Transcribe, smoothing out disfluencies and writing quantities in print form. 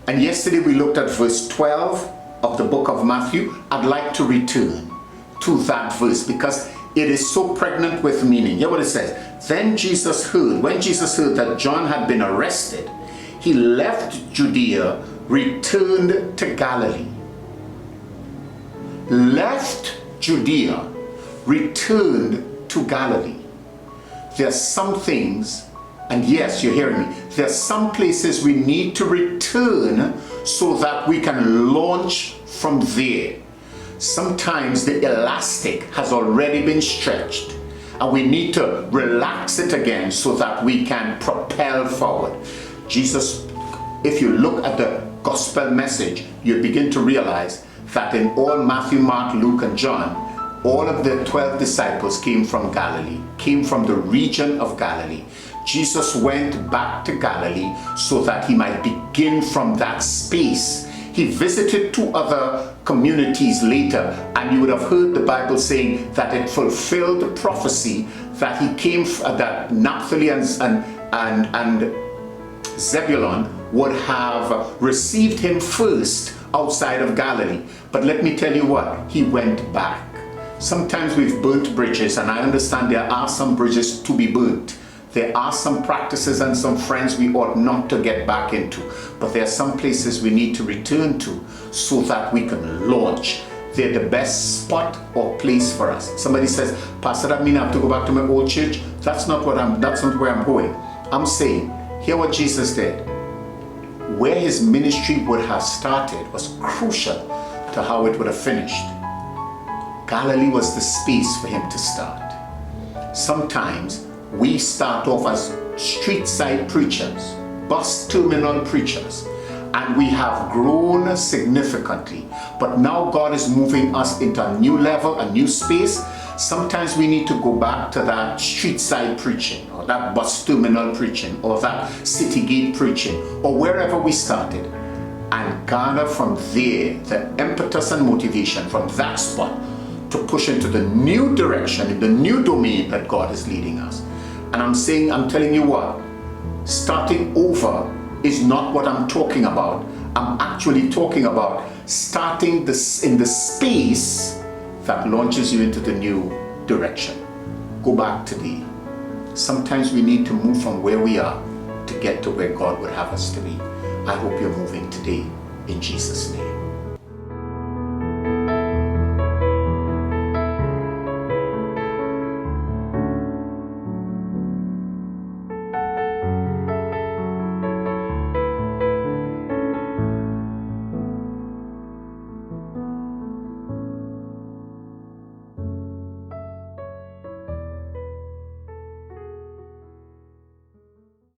And yesterday we looked at verse 12 of the book of Matthew. I'd like to return to that verse because it is so pregnant with meaning. Hear what it says. When Jesus heard that John had been arrested, he left Judea, returned to Galilee. Left Judea, returned to Galilee. There are some things, and yes, you're hearing me, there are some places we need to return so that we can launch from there. Sometimes the elastic has already been stretched and we need to relax it again so that we can propel forward. Jesus, if you look at the gospel message, you begin to realize that in all Matthew, Mark, Luke, and John, all of the 12 disciples came from Galilee, came from the region of Galilee. Jesus went back to Galilee so that he might begin from that space. He visited 2 other communities later, and you would have heard the Bible saying that it fulfilled the prophecy that he came, that Naphtali and Zebulun would have received him first outside of Galilee. But let me tell you what, he went back. Sometimes we've burnt bridges, and I understand there are some bridges to be burnt. There are some practices and some friends we ought not to get back into, but there are some places we need to return to so that we can launch. They're the best spot or place for us. Somebody says, Pastor, that mean I have to go back to my old church? That's not where I'm going. I'm saying, hear what Jesus did. Where his ministry would have started was crucial to how it would have finished. Galilee was the space for him to start. Sometimes we start off as street side preachers, bus terminal preachers, and we have grown significantly. But now God is moving us into a new level, a new space. Sometimes we need to go back to that street side preaching, or that bus terminal preaching, or that city gate preaching, or wherever we started, and garner from there the impetus and motivation from that spot to push into the new direction, in the new domain that God is leading us. And I'm telling you what, starting over is not what I'm talking about. I'm actually talking about starting this in the space that launches you into the new direction. Go back to thee. Sometimes we need to move from where we are to get to where God would have us to be. I hope you're moving today in Jesus' name.